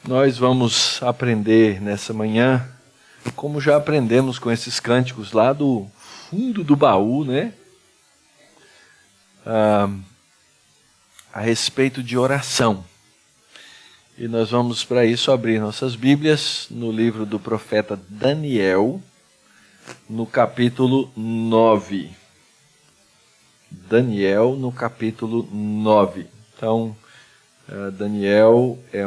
Nós vamos aprender nessa manhã, como já aprendemos com esses cânticos lá do fundo do baú, né? A respeito de oração. E nós vamos para isso abrir nossas Bíblias no livro do profeta Daniel, no capítulo 9. Daniel, no capítulo 9. Então, Daniel é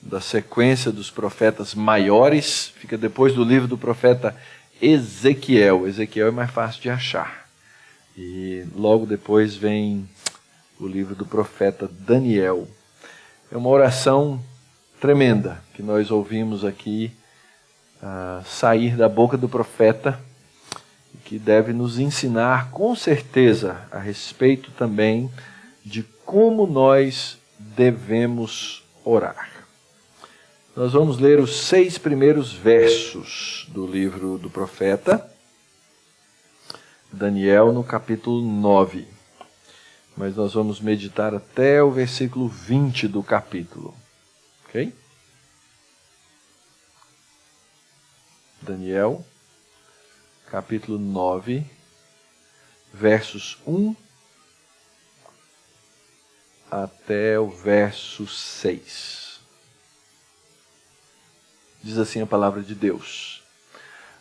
da sequência dos profetas maiores, fica depois do livro do profeta Ezequiel. Ezequiel é mais fácil de achar. E logo depois vem o livro do profeta Daniel. É uma oração tremenda que nós ouvimos aqui sair da boca do profeta, que deve nos ensinar com certeza a respeito também de como nós devemos orar. Nós vamos ler os 6 primeiros versos do livro do profeta Daniel, no capítulo 9. Mas nós vamos meditar até o versículo 20 do capítulo. Ok? Daniel, capítulo 9, versos 1 até o verso 6. Diz assim a palavra de Deus.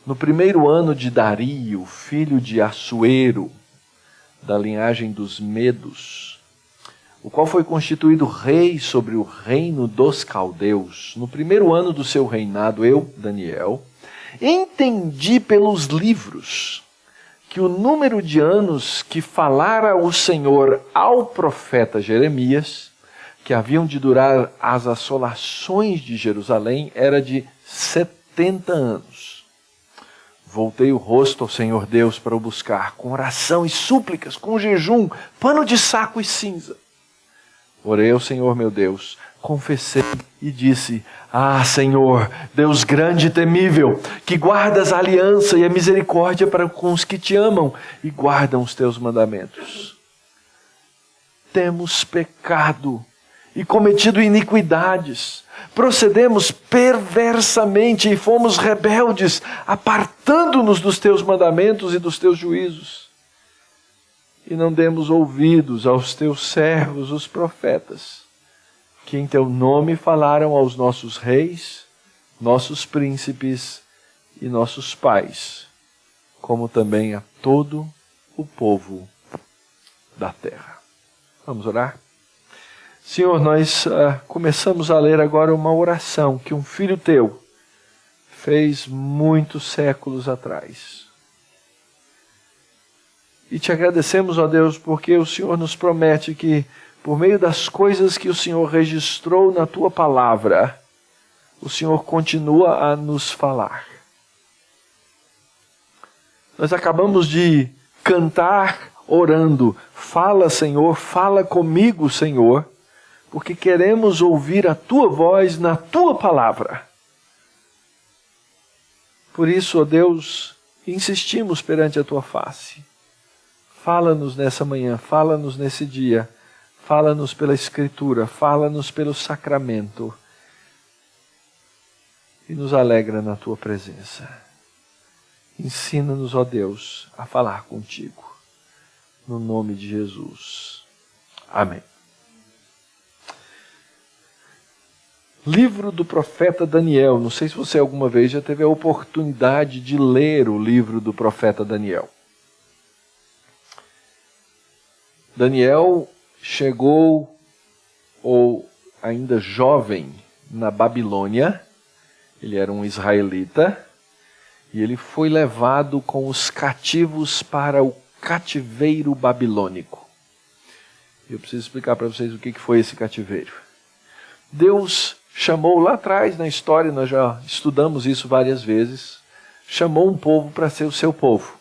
No primeiro ano de Dario, filho de Assuero, da linhagem dos Medos, o qual foi constituído rei sobre o reino dos caldeus, no primeiro ano do seu reinado, eu, Daniel, entendi pelos livros que o número de anos que falara o Senhor ao profeta Jeremias, que haviam de durar as assolações de Jerusalém, era de 70 anos. Voltei o rosto ao Senhor Deus para o buscar, com oração e súplicas, com jejum, pano de saco e cinza. Orei ao Senhor meu Deus, confessei e disse: Ah, Senhor, Deus grande e temível, que guardas a aliança e a misericórdia para com os que te amam e guardam os teus mandamentos. Temos pecado e cometido iniquidades, procedemos perversamente e fomos rebeldes, apartando-nos dos teus mandamentos e dos teus juízos. E não demos ouvidos aos teus servos, os profetas, que em teu nome falaram aos nossos reis, nossos príncipes e nossos pais, como também a todo o povo da terra. Vamos orar? Senhor, nós começamos a ler agora uma oração que um filho teu fez muitos séculos atrás. E te agradecemos, ó Deus, porque o Senhor nos promete que, por meio das coisas que o Senhor registrou na tua palavra, o Senhor continua a nos falar. Nós acabamos de cantar orando: fala, Senhor, fala comigo, Senhor, porque queremos ouvir a tua voz na tua palavra. Por isso, ó Deus, insistimos perante a tua face. Fala-nos nessa manhã, fala-nos nesse dia, fala-nos pela Escritura, fala-nos pelo sacramento e nos alegra na tua presença. Ensina-nos, ó Deus, a falar contigo, no nome de Jesus. Amém. Livro do profeta Daniel. Não sei se você alguma vez já teve a oportunidade de ler o livro do profeta Daniel. Daniel chegou, ou ainda jovem, na Babilônia. Ele era um israelita e ele foi levado com os cativos para o cativeiro babilônico. Eu preciso explicar para vocês o que foi esse cativeiro. Deus chamou lá atrás na história, nós já estudamos isso várias vezes, chamou um povo para ser o seu povo.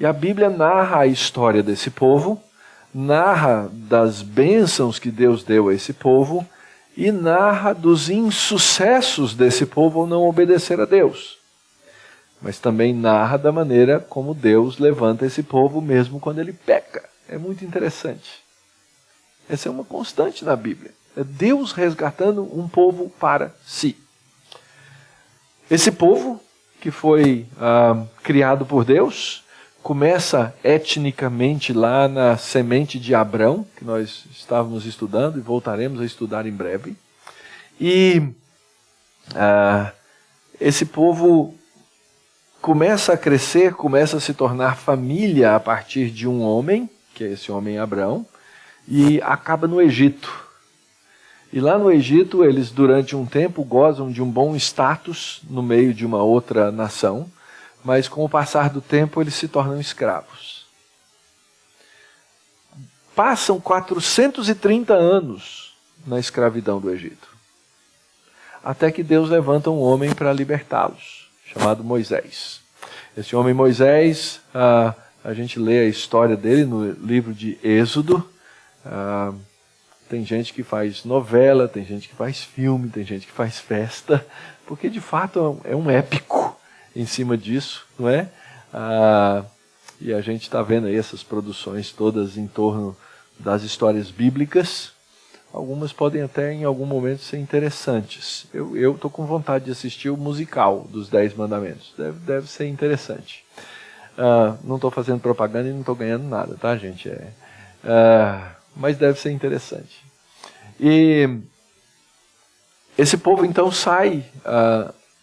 E a Bíblia narra a história desse povo, narra das bênçãos que Deus deu a esse povo e narra dos insucessos desse povo ao não obedecer a Deus. mas também narra da maneira como Deus levanta esse povo mesmo quando ele peca. É muito interessante. Essa é uma constante na Bíblia. É Deus resgatando um povo para si. Esse povo, que foi criado por Deus, começa etnicamente lá na semente de Abrão, que nós estávamos estudando e voltaremos a estudar em breve. E esse povo começa a crescer, começa a se tornar família a partir de um homem, que é esse homem Abrão, e acaba no Egito. E lá no Egito, eles durante um tempo gozam de um bom status no meio de uma outra nação, mas com o passar do tempo eles se tornam escravos. Passam 430 anos na escravidão do Egito, até que Deus levanta um homem para libertá-los, chamado Moisés. Esse homem Moisés, a gente lê a história dele no livro de Êxodo. Tem gente que faz novela, tem gente que faz filme, tem gente que faz festa, porque de fato é um épico em cima disso, não é? E a gente está vendo aí essas produções todas em torno das histórias bíblicas. Algumas podem até em algum momento ser interessantes. Eu estou com vontade de assistir o musical dos 10 Mandamentos. Deve ser interessante. Não estou fazendo propaganda e não estou ganhando nada, tá, gente? Mas deve ser interessante. E esse povo então sai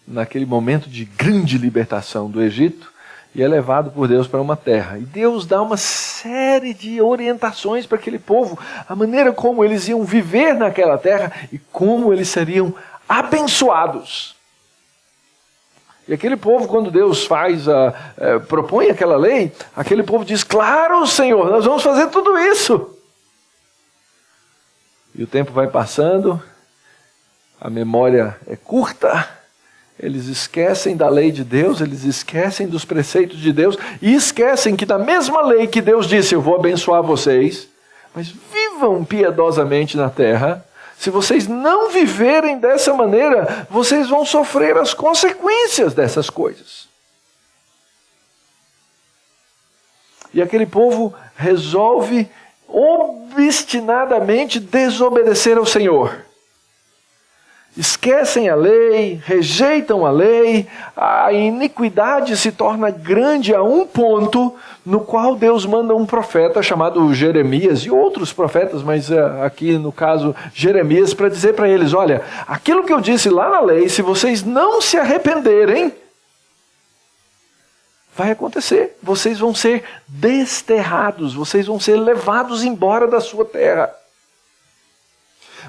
naquele momento de grande libertação do Egito e é levado por Deus para uma terra. E Deus dá uma série de orientações para aquele povo, a maneira como eles iam viver naquela terra e como eles seriam abençoados. E aquele povo, quando Deus propõe aquela lei, aquele povo diz: claro, Senhor, nós vamos fazer tudo isso. E o tempo vai passando, a memória é curta, eles esquecem da lei de Deus, eles esquecem dos preceitos de Deus e esquecem que da mesma lei que Deus disse: eu vou abençoar vocês, mas vivam piedosamente na terra. Se vocês não viverem dessa maneira, vocês vão sofrer as consequências dessas coisas. E aquele povo resolve obstinadamente desobedecer ao Senhor. Esquecem a lei, rejeitam a lei, a iniquidade se torna grande a um ponto no qual Deus manda um profeta chamado Jeremias e outros profetas, mas aqui no caso Jeremias, para dizer para eles: olha, aquilo que eu disse lá na lei, se vocês não se arrependerem, vai acontecer. Vocês vão ser desterrados, vocês vão ser levados embora da sua terra.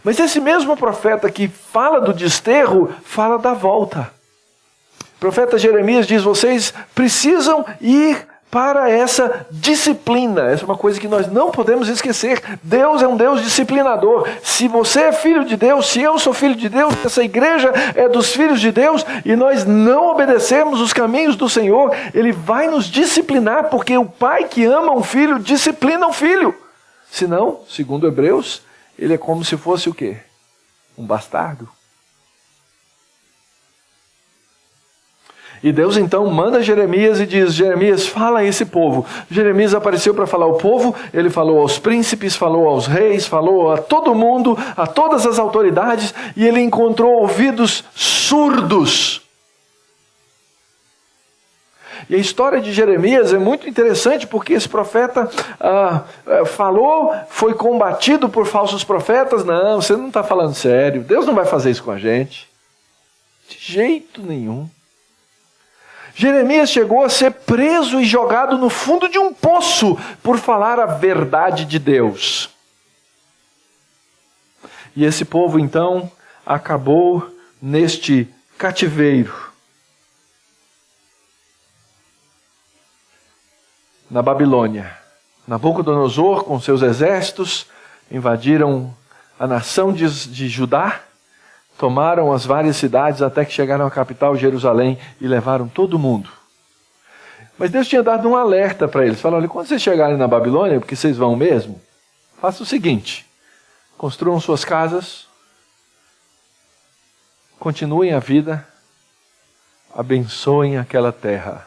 Mas esse mesmo profeta que fala do desterro, fala da volta. O profeta Jeremias diz: vocês precisam ir para essa disciplina. Essa é uma coisa que nós não podemos esquecer. Deus é um Deus disciplinador. Se você é filho de Deus, se eu sou filho de Deus, essa igreja é dos filhos de Deus, e nós não obedecemos os caminhos do Senhor, Ele vai nos disciplinar, porque o pai que ama um filho, disciplina um filho. Senão, segundo Hebreus, ele é como se fosse o quê? Um bastardo. E Deus então manda Jeremias e diz: Jeremias, fala a esse povo. Jeremias apareceu para falar ao povo, ele falou aos príncipes, falou aos reis, falou a todo mundo, a todas as autoridades, e ele encontrou ouvidos surdos. E a história de Jeremias é muito interessante, porque esse profeta falou, foi combatido por falsos profetas. Não, você não está falando sério, Deus não vai fazer isso com a gente. De jeito nenhum. Jeremias chegou a ser preso e jogado no fundo de um poço por falar a verdade de Deus. E esse povo então acabou neste cativeiro. Na Babilônia, Nabucodonosor com seus exércitos invadiram a nação de Judá, tomaram as várias cidades até que chegaram à capital Jerusalém e levaram todo mundo. Mas Deus tinha dado um alerta para eles. Falou: olha, quando vocês chegarem na Babilônia, porque vocês vão mesmo, faça o seguinte: construam suas casas, continuem a vida, abençoem aquela terra.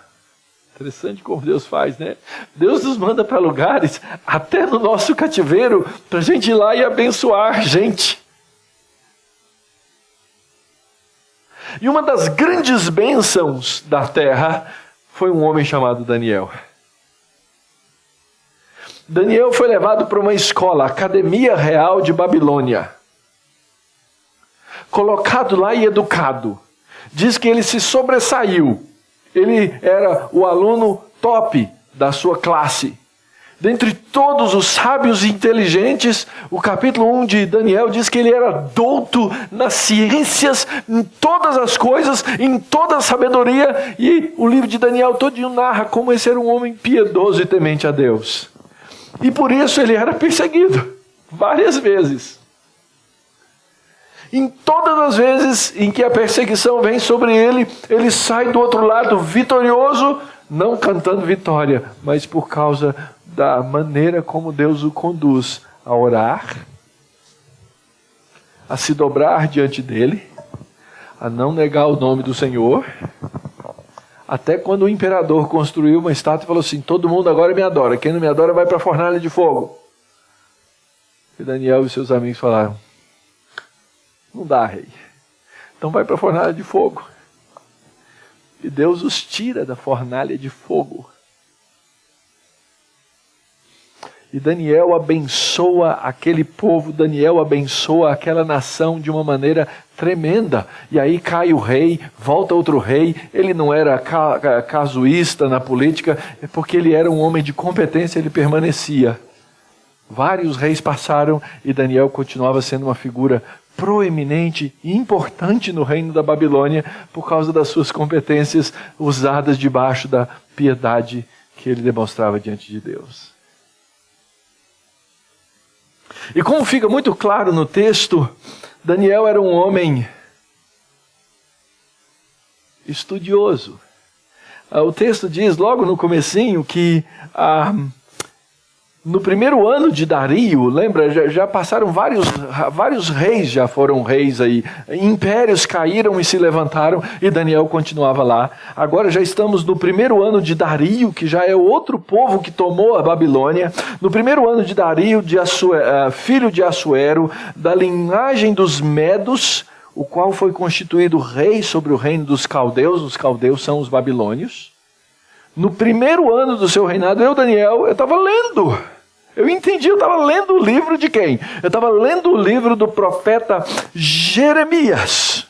Interessante como Deus faz, né? Deus nos manda para lugares, até no nosso cativeiro, para a gente ir lá e abençoar gente. E uma das grandes bênçãos da terra foi um homem chamado Daniel. Daniel foi levado para uma escola, a Academia Real de Babilônia. Colocado lá e educado. Diz que ele se sobressaiu. Ele era o aluno top da sua classe. Dentre todos os sábios e inteligentes, o capítulo 1 de Daniel diz que ele era douto nas ciências, em todas as coisas, em toda a sabedoria. E o livro de Daniel todinho narra como esse era um homem piedoso e temente a Deus. E por isso ele era perseguido várias vezes. Em todas as vezes em que a perseguição vem sobre ele, ele sai do outro lado vitorioso, não cantando vitória, mas por causa da maneira como Deus o conduz a orar, a se dobrar diante dele, a não negar o nome do Senhor, até quando o imperador construiu uma estátua e falou assim: todo mundo agora me adora, quem não me adora vai para a fornalha de fogo. E Daniel e seus amigos falaram: não dá, rei. Então vai para a fornalha de fogo. E Deus os tira da fornalha de fogo. E Daniel abençoa aquele povo, Daniel abençoa aquela nação de uma maneira tremenda. E aí cai o rei, volta outro rei. Ele não era casuísta na política, é porque ele era um homem de competência, ele permanecia. Vários reis passaram e Daniel continuava sendo uma figura proeminente e importante no reino da Babilônia por causa das suas competências usadas debaixo da piedade que ele demonstrava diante de Deus. E como fica muito claro no texto, Daniel era um homem estudioso. O texto diz logo no comecinho que no primeiro ano de Dario, lembra, já passaram vários reis, já foram reis aí, impérios caíram e se levantaram e Daniel continuava lá. Agora já estamos no primeiro ano de Dario, que já é outro povo que tomou a Babilônia. No primeiro ano de Dario, filho de Assuero, da linhagem dos Medos, o qual foi constituído rei sobre o reino dos caldeus. Os caldeus são os babilônios. No primeiro ano do seu reinado, Daniel, eu estava lendo. Eu entendi, eu estava lendo o livro de quem? Eu estava lendo o livro do profeta Jeremias.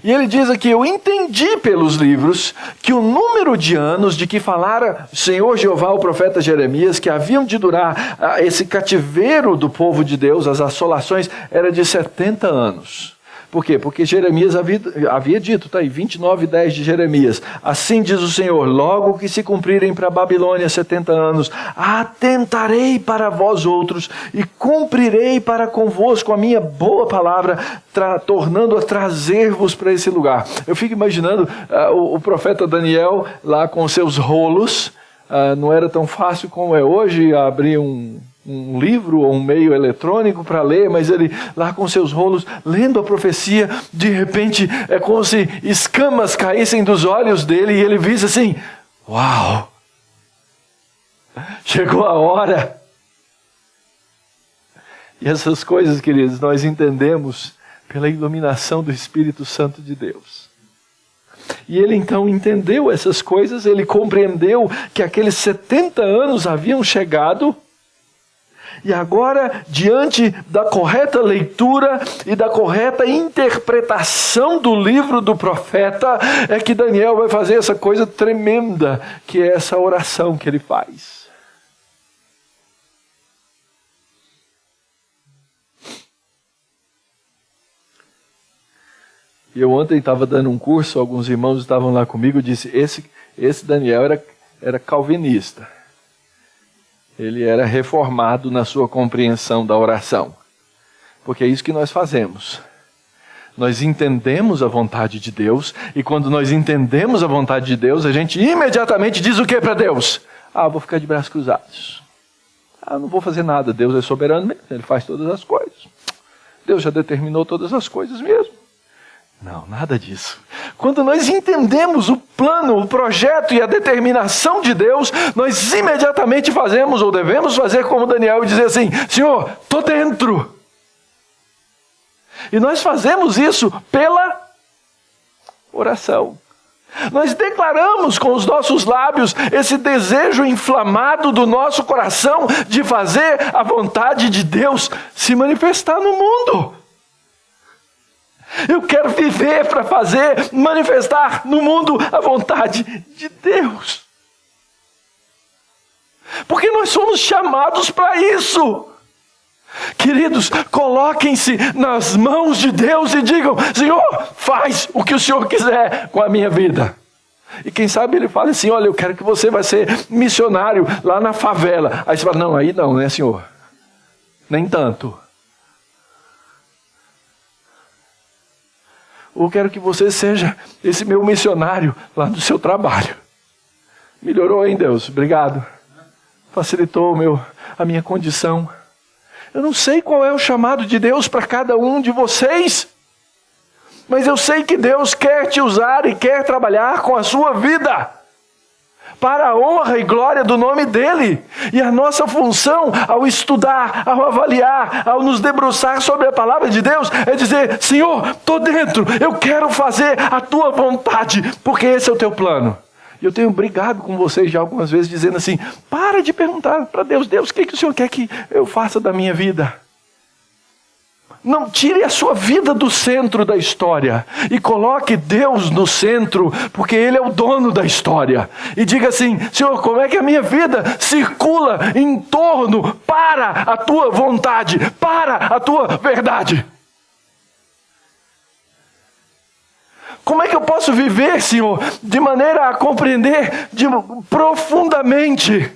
E ele diz aqui: eu entendi pelos livros que o número de anos de que falara o Senhor Jeová, o profeta Jeremias, que haviam de durar esse cativeiro do povo de Deus, as assolações, era de 70 anos. Por quê? Porque Jeremias havia dito, está aí, 29:10 de Jeremias. Assim diz o Senhor: logo que se cumprirem para a Babilônia 70 anos, atentarei para vós outros e cumprirei para convosco a minha boa palavra, tornando a trazer-vos para esse lugar. Eu fico imaginando o profeta Daniel lá com seus rolos. Não era tão fácil como é hoje abrir um livro ou um meio eletrônico para ler, mas ele lá com seus rolos, lendo a profecia, de repente é como se escamas caíssem dos olhos dele e ele visse assim: uau! Chegou a hora! E essas coisas, queridos, nós entendemos pela iluminação do Espírito Santo de Deus. E ele então entendeu essas coisas, ele compreendeu que aqueles 70 anos haviam chegado. E agora, diante da correta leitura e da correta interpretação do livro do profeta, é que Daniel vai fazer essa coisa tremenda, que é essa oração que ele faz. E eu ontem estava dando um curso, alguns irmãos estavam lá comigo, eu disse: esse Daniel era calvinista. Ele era reformado na sua compreensão da oração. Porque é isso que nós fazemos. Nós entendemos a vontade de Deus, e quando nós entendemos a vontade de Deus, a gente imediatamente diz o que para Deus? Vou ficar de braços cruzados. Não vou fazer nada, Deus é soberano mesmo, Ele faz todas as coisas. Deus já determinou todas as coisas mesmo. Não, nada disso. Quando nós entendemos o plano, o projeto e a determinação de Deus, nós imediatamente fazemos, ou devemos fazer como Daniel e dizer assim: Senhor, estou dentro. E nós fazemos isso pela oração. Nós declaramos com os nossos lábios esse desejo inflamado do nosso coração de fazer a vontade de Deus se manifestar no mundo. Eu quero viver para fazer, manifestar no mundo a vontade de Deus. Porque nós somos chamados para isso. Queridos, coloquem-se nas mãos de Deus e digam: Senhor, faz o que o Senhor quiser com a minha vida. E quem sabe Ele fala assim: olha, eu quero que você vai ser missionário lá na favela. Aí você fala: não, aí não, né, Senhor? Nem tanto. Ou quero que você seja esse meu missionário lá no seu trabalho. Melhorou, hein, Deus? Obrigado. Facilitou a minha condição. Eu não sei qual é o chamado de Deus para cada um de vocês, mas eu sei que Deus quer te usar e quer trabalhar com a sua vida, para a honra e glória do nome dEle. E a nossa função ao estudar, ao avaliar, ao nos debruçar sobre a palavra de Deus, é dizer: Senhor, estou dentro, eu quero fazer a Tua vontade, porque esse é o Teu plano. E eu tenho brigado com vocês já algumas vezes, dizendo assim: para de perguntar para Deus: Deus, o que o Senhor quer que eu faça da minha vida? Não tire a sua vida do centro da história e coloque Deus no centro, porque Ele é o dono da história. E diga assim: Senhor, como é que a minha vida circula em torno para a Tua vontade, para a Tua verdade? Como é que eu posso viver, Senhor, de maneira a compreender profundamente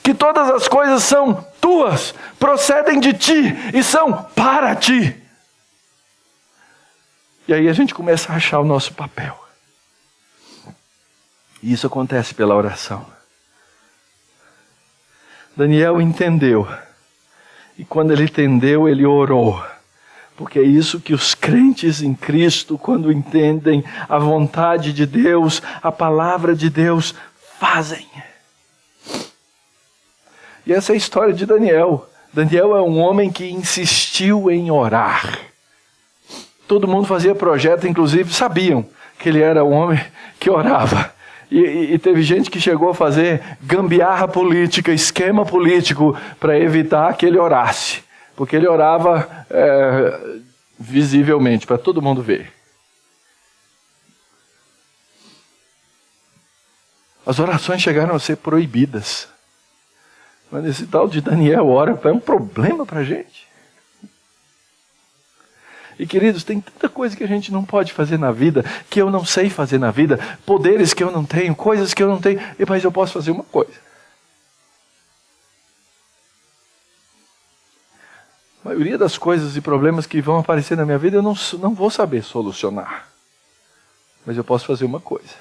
que todas as coisas são Tuas, procedem de Ti e são para Ti? E aí a gente começa a achar o nosso papel. E isso acontece pela oração. Daniel entendeu. E quando ele entendeu, ele orou. Porque é isso que os crentes em Cristo, quando entendem a vontade de Deus, a palavra de Deus, fazem. E essa é a história de Daniel. Daniel é um homem que insistiu em orar. Todo mundo fazia projeto, inclusive sabiam que ele era um homem que orava. E teve gente que chegou a fazer gambiarra política, esquema político, para evitar que ele orasse. Porque ele orava visivelmente, para todo mundo ver. As orações chegaram a ser proibidas. Mas esse tal de Daniel ora, é um problema para a gente. E queridos, tem tanta coisa que a gente não pode fazer na vida, que eu não sei fazer na vida, poderes que eu não tenho, coisas que eu não tenho, mas eu posso fazer uma coisa. A maioria das coisas e problemas que vão aparecer na minha vida eu não vou saber solucionar. Mas eu posso fazer uma coisa.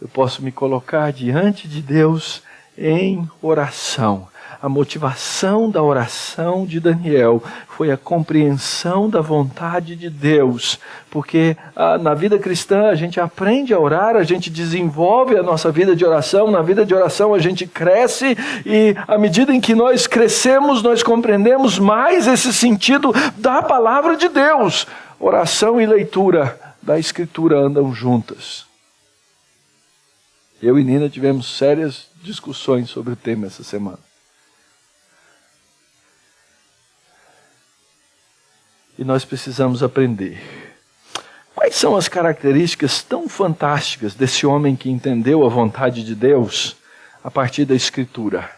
Eu posso me colocar diante de Deus em oração. A motivação da oração de Daniel foi a compreensão da vontade de Deus. Porque na vida cristã a gente aprende a orar, a gente desenvolve a nossa vida de oração. Na vida de oração a gente cresce e à medida em que nós crescemos, nós compreendemos mais esse sentido da palavra de Deus. Oração e leitura da Escritura andam juntas. Eu e Nina tivemos sérias discussões sobre o tema essa semana. E nós precisamos aprender. Quais são as características tão fantásticas desse homem que entendeu a vontade de Deus a partir da Escritura?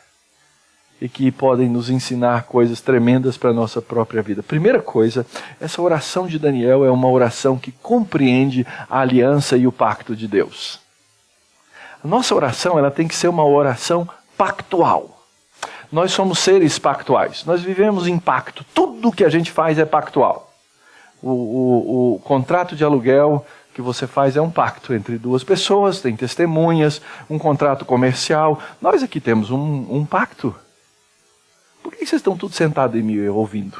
E que podem nos ensinar coisas tremendas para a nossa própria vida. Primeira coisa, essa oração de Daniel é uma oração que compreende a aliança e o pacto de Deus. A nossa oração ela tem que ser uma oração pactual. Nós somos seres pactuais, nós vivemos em pacto, tudo que a gente faz é pactual. O contrato de aluguel que você faz é um pacto entre duas pessoas, tem testemunhas, um contrato comercial. Nós aqui temos um pacto. Por que vocês estão todos sentados e me ouvindo?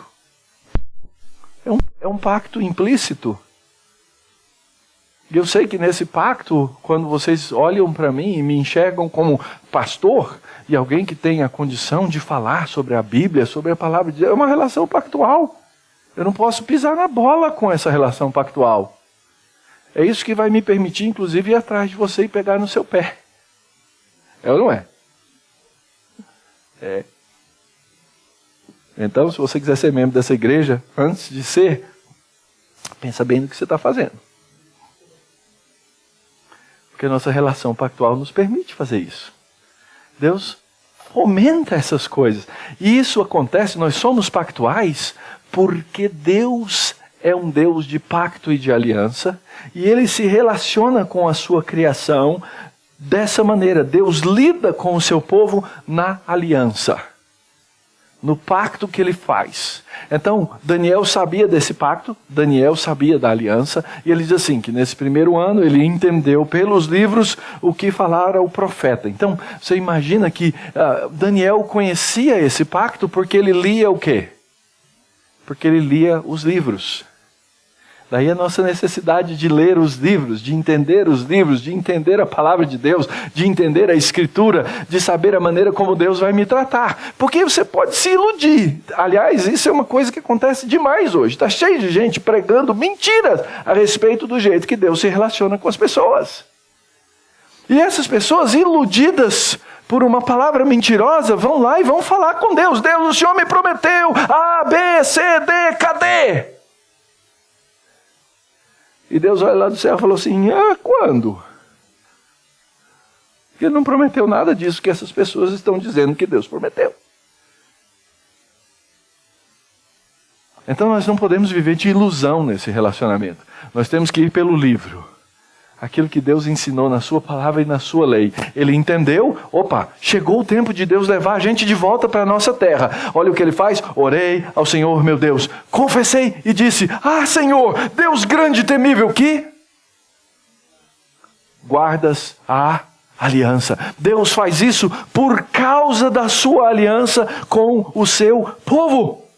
É um pacto implícito. E eu sei que nesse pacto, quando vocês olham para mim e me enxergam como pastor e alguém que tem a condição de falar sobre a Bíblia, sobre a palavra de Deus, é uma relação pactual. Eu não posso pisar na bola com essa relação pactual. É isso que vai me permitir, inclusive, ir atrás de você e pegar no seu pé. É ou não é? É. Então, se você quiser ser membro dessa igreja, antes de ser, pensa bem no que você está fazendo. Porque a nossa relação pactual nos permite fazer isso. Deus fomenta essas coisas. E isso acontece, nós somos pactuais, porque Deus é um Deus de pacto e de aliança, e Ele se relaciona com a sua criação dessa maneira. Deus lida com o seu povo na aliança, no pacto que Ele faz. Então, Daniel sabia desse pacto, Daniel sabia da aliança, e ele diz assim, que nesse primeiro ano ele entendeu pelos livros o que falara o profeta. Então, você imagina que Daniel conhecia esse pacto porque ele lia o quê? Porque ele lia os livros. Daí a nossa necessidade de ler os livros, de entender os livros, de entender a palavra de Deus, de entender a Escritura, de saber a maneira como Deus vai me tratar. Porque você pode se iludir. Aliás, isso é uma coisa que acontece demais hoje. Está cheio de gente pregando mentiras a respeito do jeito que Deus se relaciona com as pessoas. E essas pessoas iludidas por uma palavra mentirosa vão lá e vão falar com Deus. Deus, o Senhor me prometeu A, B, C, D, cadê? E Deus olha lá do céu e falou assim, quando? Porque Ele não prometeu nada disso que essas pessoas estão dizendo que Deus prometeu. Então nós não podemos viver de ilusão nesse relacionamento. Nós temos que ir pelo livro. Aquilo que Deus ensinou na sua palavra e na sua lei. Ele entendeu, chegou o tempo de Deus levar a gente de volta para a nossa terra. Olha o que Ele faz, orei ao Senhor meu Deus, confessei e disse, Senhor, Deus grande e temível, que guardas a aliança. Deus faz isso por causa da sua aliança com o seu povo.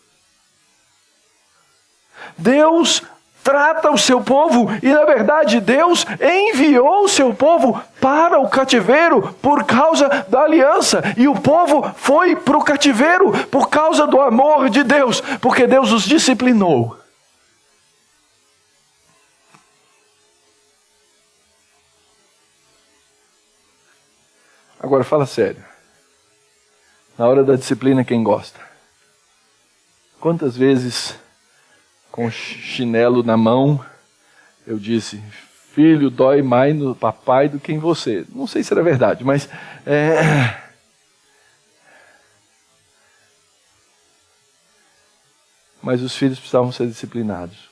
Deus trata o seu povo e, na verdade, Deus enviou o seu povo para o cativeiro por causa da aliança. E o povo foi para o cativeiro por causa do amor de Deus, porque Deus os disciplinou. Agora, fala sério. Na hora da disciplina, quem gosta? Quantas vezes, com chinelo na mão, eu disse, filho, dói mais no papai do que em você. Não sei se era verdade, mas mas os filhos precisavam ser disciplinados.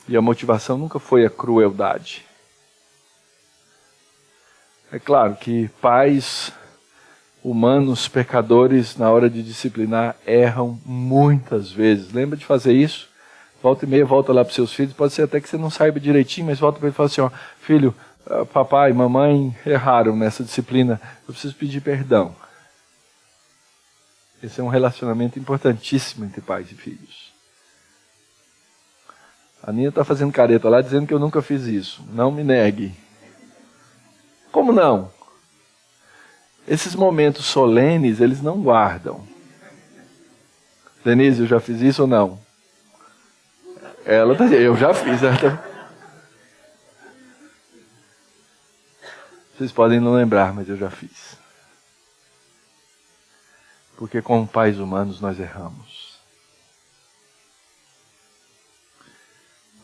E a motivação nunca foi a crueldade. É claro que pais humanos, pecadores, na hora de disciplinar, erram muitas vezes. Lembra de fazer isso? Volta e meia, volta lá para os seus filhos. Pode ser até que você não saiba direitinho, mas volta para ele e fala assim, filho, papai, mamãe erraram nessa disciplina. Eu preciso pedir perdão. Esse é um relacionamento importantíssimo entre pais e filhos. A Nina está fazendo careta lá, dizendo que eu nunca fiz isso. Não me negue. Como não? Esses momentos solenes, eles não guardam. Denise, eu já fiz isso ou não? Ela está dizendo, eu já fiz. Vocês podem não lembrar, mas eu já fiz. Porque como pais humanos nós erramos.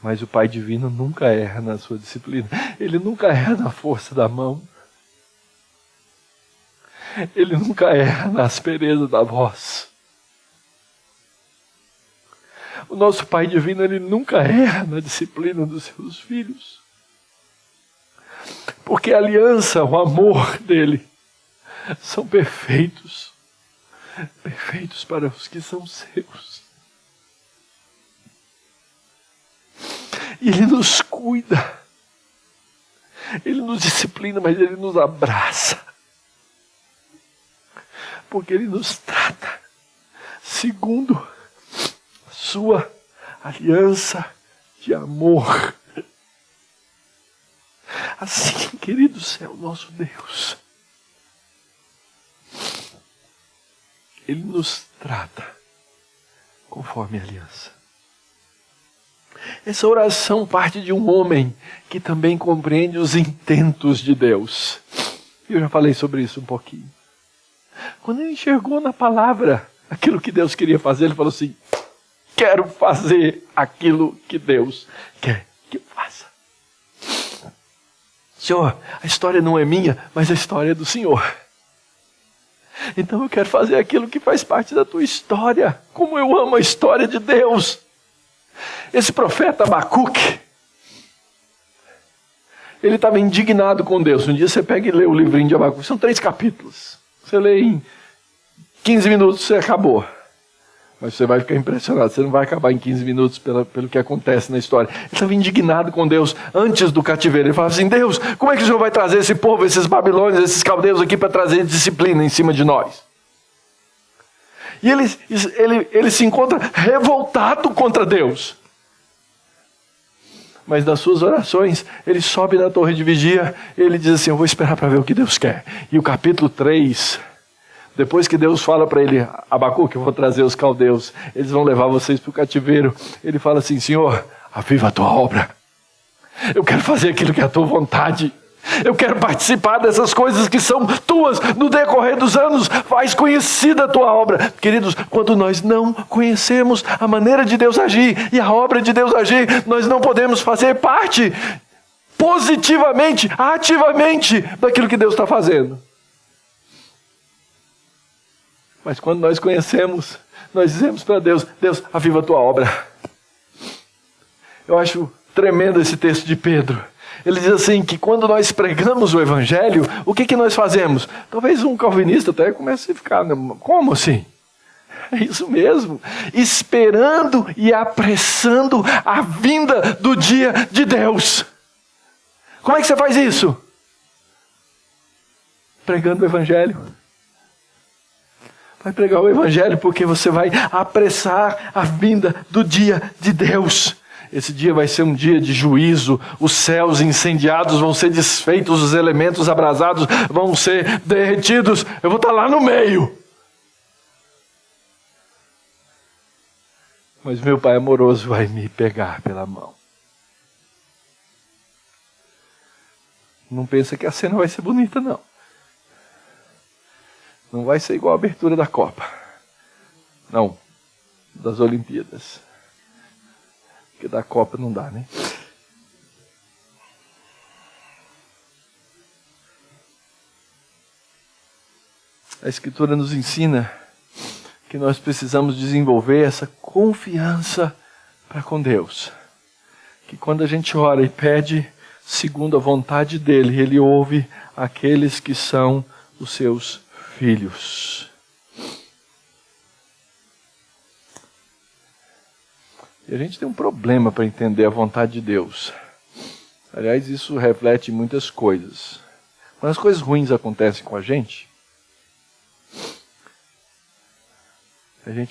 Mas o Pai Divino nunca erra na sua disciplina. Ele nunca erra na força da mão. Ele nunca erra na aspereza da voz. O nosso Pai Divino, Ele nunca erra na disciplina dos seus filhos. Porque a aliança, o amor dEle, são perfeitos. Perfeitos para os que são seus. E Ele nos cuida. Ele nos disciplina, mas Ele nos abraça. Porque Ele nos trata segundo a sua aliança de amor. Assim, queridos, é o nosso Deus. Ele nos trata conforme a aliança. Essa oração parte de um homem que também compreende os intentos de Deus. Eu já falei sobre isso um pouquinho. Quando ele enxergou na palavra aquilo que Deus queria fazer, ele falou assim: quero fazer aquilo que Deus quer que eu faça. Senhor, a história não é minha, mas a história é do Senhor. Então eu quero fazer aquilo que faz parte da tua história. Como eu amo a história de Deus. Esse profeta Abacuque, ele estava indignado com Deus. Um dia você pega e lê o livrinho de Abacuque. São 3 capítulos. Você lê em 15 minutos, você acabou. Mas você vai ficar impressionado. Você não vai acabar em 15 minutos pelo que acontece na história. Ele estava indignado com Deus antes do cativeiro. Ele falava assim: Deus, como é que o Senhor vai trazer esse povo, esses babilônios, esses caldeus aqui para trazer disciplina em cima de nós? E ele se encontra revoltado contra Deus. Mas nas suas orações, ele sobe na torre de vigia, ele diz assim: eu vou esperar para ver o que Deus quer. E o capítulo 3, depois que Deus fala para ele: Abacuque, eu vou trazer os caldeus, eles vão levar vocês para o cativeiro. Ele fala assim: Senhor, aviva a tua obra. Eu quero fazer aquilo que é a tua vontade. Eu quero participar dessas coisas que são tuas no decorrer dos anos. Faz conhecida a tua obra. Queridos, quando nós não conhecemos a maneira de Deus agir e a obra de Deus agir, nós não podemos fazer parte positivamente, ativamente daquilo que Deus está fazendo. Mas quando nós conhecemos, nós dizemos para Deus: Deus, aviva a tua obra. Eu acho tremendo esse texto de Pedro. Ele diz assim, que quando nós pregamos o Evangelho, o que nós fazemos? Talvez um calvinista até comece a ficar: como assim? É isso mesmo. Esperando e apressando a vinda do dia de Deus. Como é que você faz isso? Pregando o Evangelho. Vai pregar o Evangelho porque você vai apressar a vinda do dia de Deus. Esse dia vai ser um dia de juízo, os céus incendiados vão ser desfeitos, os elementos abrasados vão ser derretidos. Eu vou estar lá no meio. Mas meu Pai amoroso vai me pegar pela mão. Não pensa que a cena vai ser bonita, não. Não vai ser igual a abertura da Copa. Não, das Olimpíadas. Porque da Copa não dá, né? A Escritura nos ensina que nós precisamos desenvolver essa confiança para com Deus. Que quando a gente ora e pede segundo a vontade dEle, Ele ouve aqueles que são os seus filhos. E a gente tem um problema para entender a vontade de Deus. Aliás, isso reflete muitas coisas. Quando as coisas ruins acontecem com a gente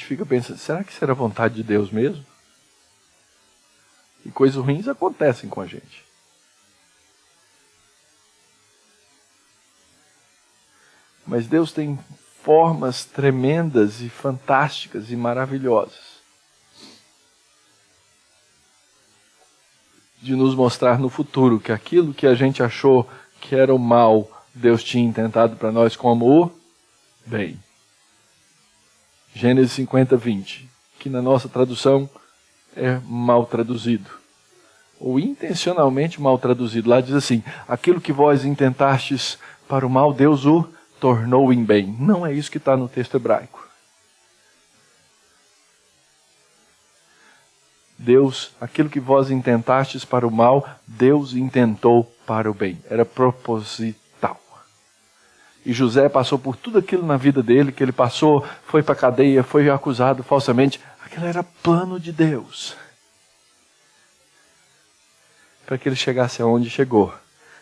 fica pensando: será que será a vontade de Deus mesmo? E coisas ruins acontecem com a gente. Mas Deus tem formas tremendas e fantásticas e maravilhosas de nos mostrar no futuro que aquilo que a gente achou que era o mal, Deus tinha intentado para nós como o bem. Gênesis 50, 20, que na nossa tradução é mal traduzido, ou intencionalmente mal traduzido. Lá diz assim: aquilo que vós intentastes para o mal, Deus o tornou em bem. Não é isso que está no texto hebraico. Deus, aquilo que vós intentastes para o mal, Deus intentou para o bem. Era proposital. E José passou por tudo aquilo na vida dele, que ele passou, foi para a cadeia, foi acusado falsamente. Aquilo era plano de Deus. Para que ele chegasse aonde chegou.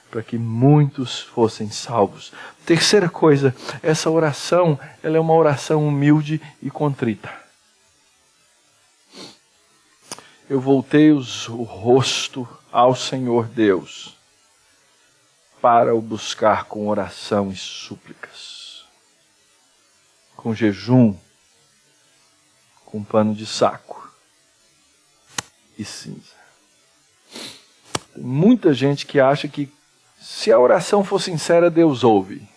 Para que muitos fossem salvos. Terceira coisa, essa oração, ela é uma oração humilde e contrita. eu voltei o rosto ao Senhor Deus para o buscar com oração e súplicas, com jejum, com pano de saco e cinza. Tem muita gente que acha que se a oração for sincera, Deus ouve.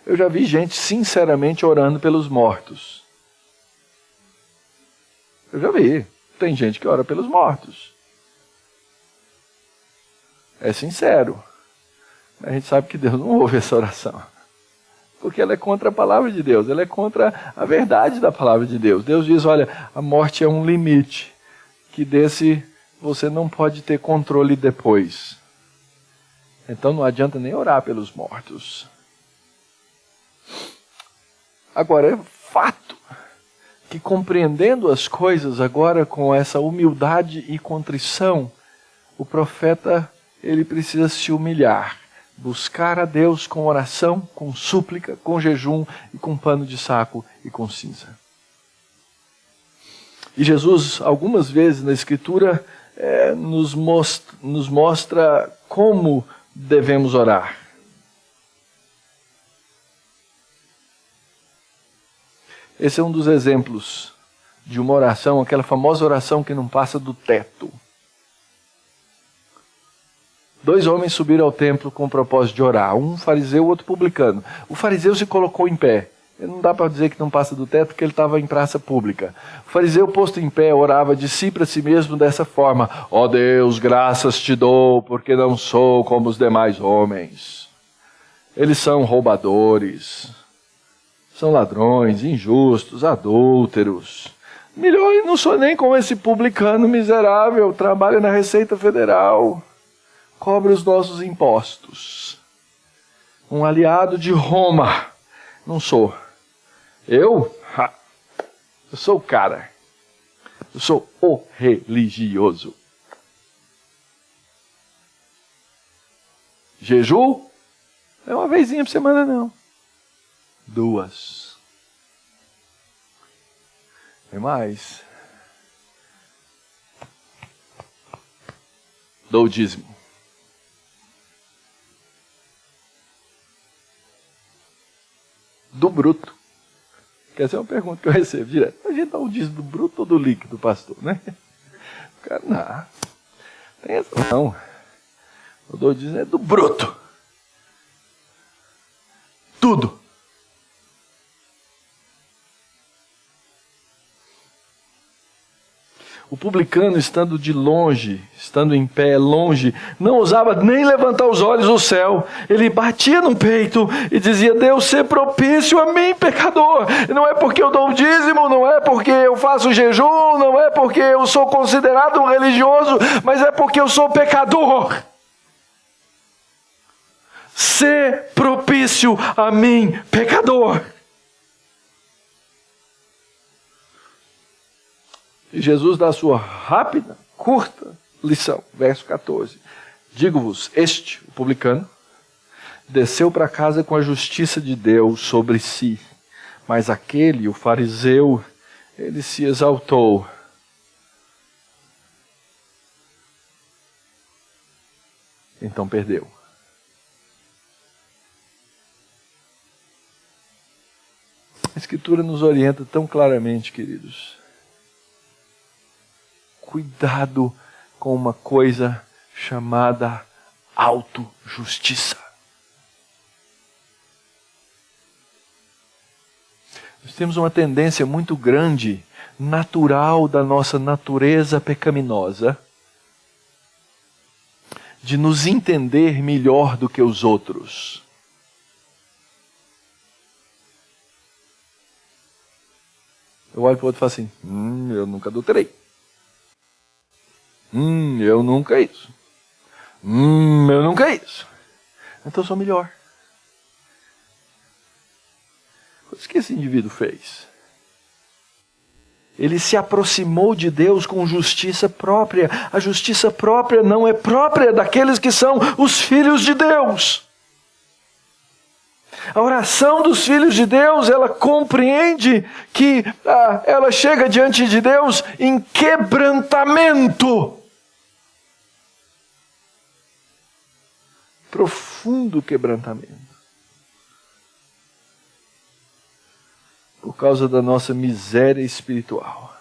Eu já vi gente sinceramente orando pelos mortos. Eu já vi. Tem gente que ora pelos mortos. É sincero. A gente sabe que Deus não ouve essa oração. Porque ela é contra a palavra de Deus. Ela é contra a verdade da palavra de Deus. Deus diz, olha, a morte é um limite. Que desse você não pode ter controle depois. Então não adianta nem orar pelos mortos. Agora, é fato que compreendendo as coisas agora com essa humildade e contrição, o profeta ele precisa se humilhar, buscar a Deus com oração, com súplica, com jejum e com pano de saco e com cinza. E Jesus, algumas vezes na Escritura, nos mostra como devemos orar. Esse é um dos exemplos de uma oração, aquela famosa oração que não passa do teto. 2 homens subiram ao templo com o propósito de orar, um fariseu e outro publicano. O fariseu se colocou em pé. Não dá para dizer que não passa do teto porque ele estava em praça pública. O fariseu posto em pé orava de si para si mesmo dessa forma: ó Deus, graças te dou porque não sou como os demais homens. Eles são roubadores. São ladrões, injustos, adúlteros. Melhor, não sou nem como esse publicano miserável, trabalha na Receita Federal, cobra os nossos impostos. Um aliado de Roma, não sou. Eu sou o cara. Eu sou o religioso. Jejum? É uma vezinha por semana, não. 2. É mais. Dou o dízimo. Do bruto. Quer dizer, uma pergunta que eu recebo direto. A gente dá o dízimo do bruto ou do líquido, pastor, né? O cara, não. Tem essa não. Eu dou o dízimo do bruto. Tudo. O publicano, estando de longe, estando em pé, longe, não ousava nem levantar os olhos ao céu. Ele batia no peito e dizia: Deus, ser propício a mim, pecador. Não é porque eu dou o dízimo, não é porque eu faço jejum, não é porque eu sou considerado um religioso, mas é porque eu sou pecador. Ser propício a mim, pecador. E Jesus dá a sua rápida, curta lição, verso 14. Digo-vos, este, o publicano, desceu para casa com a justiça de Deus sobre si, mas aquele, o fariseu, ele se exaltou. Então perdeu. A Escritura nos orienta tão claramente, queridos. Cuidado com uma coisa chamada autojustiça. Nós temos uma tendência muito grande, natural da nossa natureza pecaminosa, de nos entender melhor do que os outros. Eu olho para o outro e falo assim: eu nunca adulterei. Eu nunca isso. Eu nunca isso. Então eu sou melhor. O que esse indivíduo fez? Ele se aproximou de Deus com justiça própria. A justiça própria não é própria daqueles que são os filhos de Deus. A oração dos filhos de Deus, ela compreende que ela chega diante de Deus em quebrantamento. Profundo quebrantamento. Por causa da nossa miséria espiritual.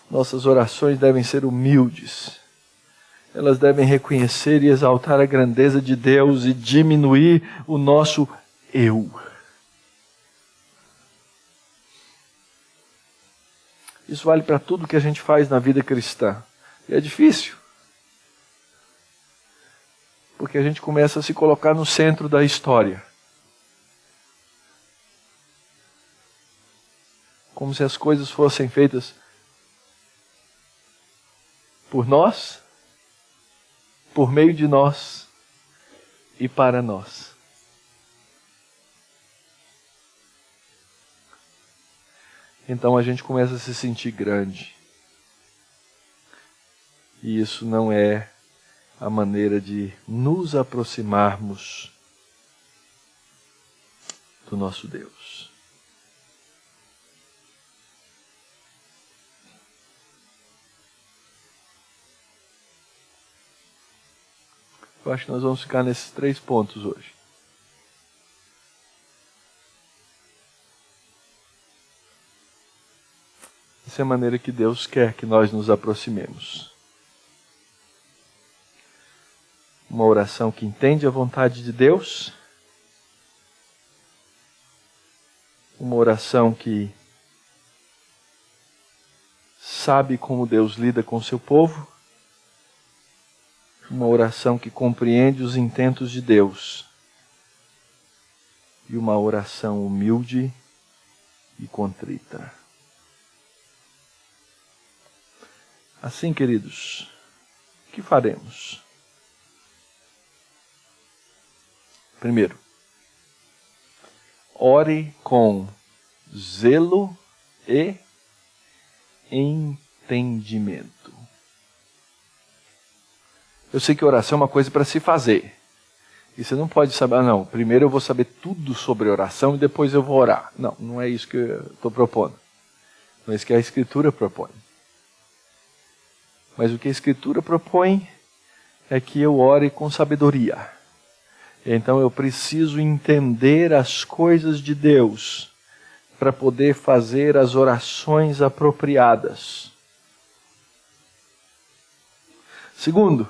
Nossas orações devem ser humildes. Elas devem reconhecer e exaltar a grandeza de Deus e diminuir o nosso eu. Isso vale para tudo que a gente faz na vida cristã. E é difícil. Porque a gente começa a se colocar no centro da história. Como se as coisas fossem feitas por nós, por meio de nós e para nós. Então a gente começa a se sentir grande. E isso não é a maneira de nos aproximarmos do nosso Deus. Eu acho que nós vamos ficar nesses 3 pontos hoje. Essa é a maneira que Deus quer que nós nos aproximemos. Uma oração que entende a vontade de Deus. Uma oração que sabe como Deus lida com o seu povo. Uma oração que compreende os intentos de Deus. E uma oração humilde e contrita. Assim, queridos, o que faremos? Primeiro, ore com zelo e entendimento. Eu sei que oração é uma coisa para se fazer. E você não pode saber, não, primeiro eu vou saber tudo sobre oração e depois eu vou orar. Não, não é isso que eu estou propondo. Não é isso que a Escritura propõe. Mas o que a Escritura propõe é que eu ore com sabedoria. Então eu preciso entender as coisas de Deus para poder fazer as orações apropriadas. Segundo,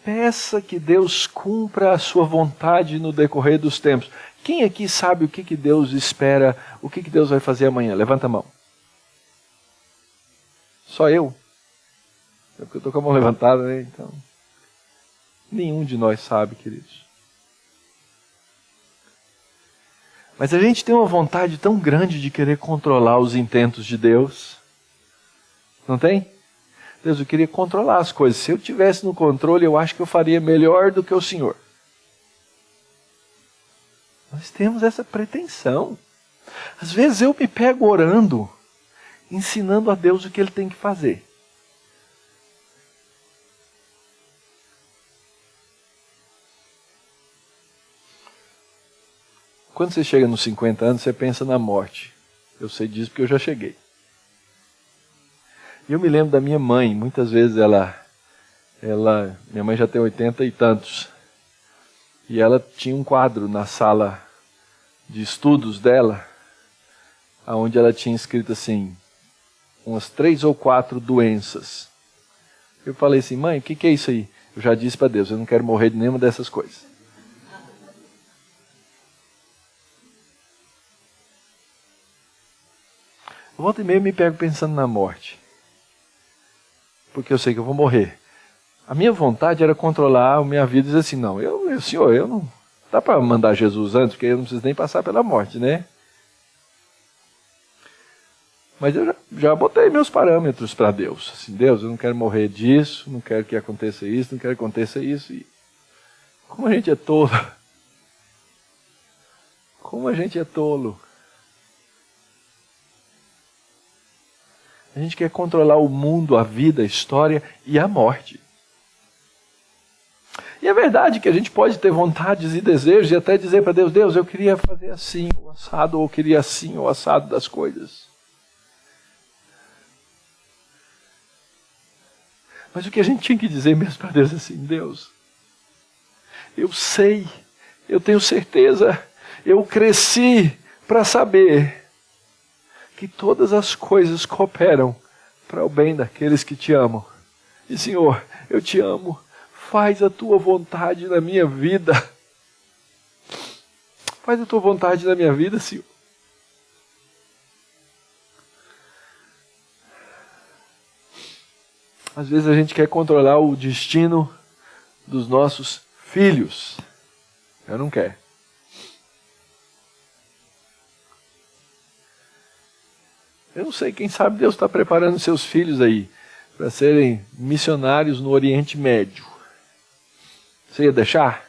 peça que Deus cumpra a sua vontade no decorrer dos tempos. Quem aqui sabe o que Deus espera, o que Deus vai fazer amanhã? Levanta a mão. Só eu? É porque eu estou com a mão levantada, né? Então, nenhum de nós sabe, queridos. Mas a gente tem uma vontade tão grande de querer controlar os intentos de Deus. Não tem? Deus, eu queria controlar as coisas. Se eu tivesse no controle, eu acho que eu faria melhor do que o Senhor. Nós temos essa pretensão. Às vezes eu me pego orando, ensinando a Deus o que Ele tem que fazer. Quando você chega nos 50 anos, você pensa na morte. Eu sei disso porque eu já cheguei. E eu me lembro da minha mãe, muitas vezes minha mãe já tem 80 e tantos. E ela tinha um quadro na sala de estudos dela, onde ela tinha escrito assim, umas 3 ou 4 doenças. Eu falei assim, mãe, o que é isso aí? Eu já disse para Deus, eu não quero morrer de nenhuma dessas coisas. Volta e meia eu me pego pensando na morte. Porque eu sei que eu vou morrer. A minha vontade era controlar a minha vida e dizer assim, não, Senhor, eu não... Dá para mandar Jesus antes, porque eu não preciso nem passar pela morte, né? Mas eu já botei meus parâmetros para Deus. Assim, Deus, eu não quero morrer disso, não quero que aconteça isso, não quero que aconteça isso. E como a gente é tolo. Como a gente é tolo. A gente quer controlar o mundo, a vida, a história e a morte. E é verdade que a gente pode ter vontades e desejos e até dizer para Deus, Deus, eu queria fazer assim, o assado, ou eu queria assim, o assado das coisas. Mas o que a gente tinha que dizer mesmo para Deus é assim, Deus, eu sei, eu tenho certeza, eu cresci para saber que todas as coisas cooperam para o bem daqueles que te amam. E Senhor, eu te amo, faz a tua vontade na minha vida. Faz a tua vontade na minha vida, Senhor. Às vezes a gente quer controlar o destino dos nossos filhos. Eu não quero. Eu não sei, quem sabe Deus está preparando seus filhos aí para serem missionários no Oriente Médio. Você ia deixar?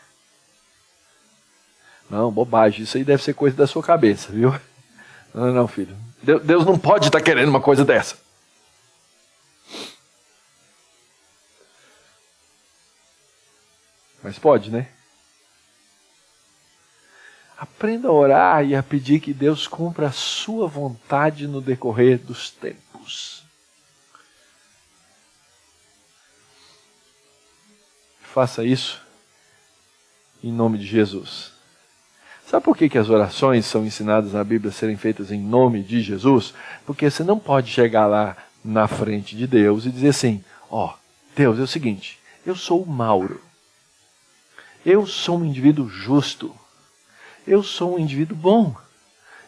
Não, bobagem, isso aí deve ser coisa da sua cabeça, viu? Não, filho. Deus não pode estar querendo uma coisa dessa. Mas pode, né? Aprenda a orar e a pedir que Deus cumpra a sua vontade no decorrer dos tempos. Faça isso em nome de Jesus. Sabe por que as orações são ensinadas na Bíblia a serem feitas em nome de Jesus? Porque você não pode chegar lá na frente de Deus e dizer assim, Deus, é o seguinte, eu sou o Mauro. Eu sou um indivíduo justo. Eu sou um indivíduo bom.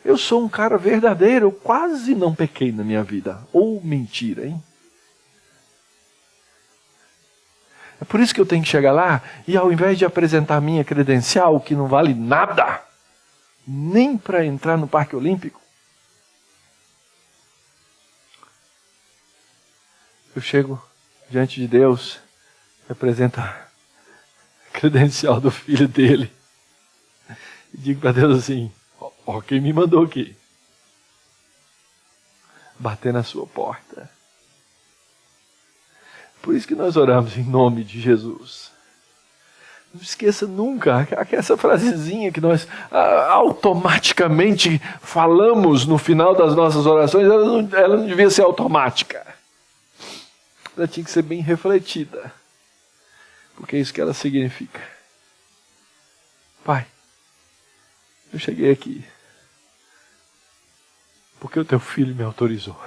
Eu sou um cara verdadeiro. Eu quase não pequei na minha vida. Ou mentira, hein? É por isso que eu tenho que chegar lá e ao invés de apresentar minha credencial, que não vale nada, nem para entrar no Parque Olímpico, eu chego diante de Deus e apresento a credencial do filho dele. E digo para Deus assim, quem me mandou aqui? Bater na sua porta. Por isso que nós oramos em nome de Jesus. Não esqueça nunca, essa frasezinha que nós automaticamente falamos no final das nossas orações, ela não devia ser automática. Ela tinha que ser bem refletida. Porque é isso que ela significa. Pai, eu cheguei aqui porque o teu filho me autorizou.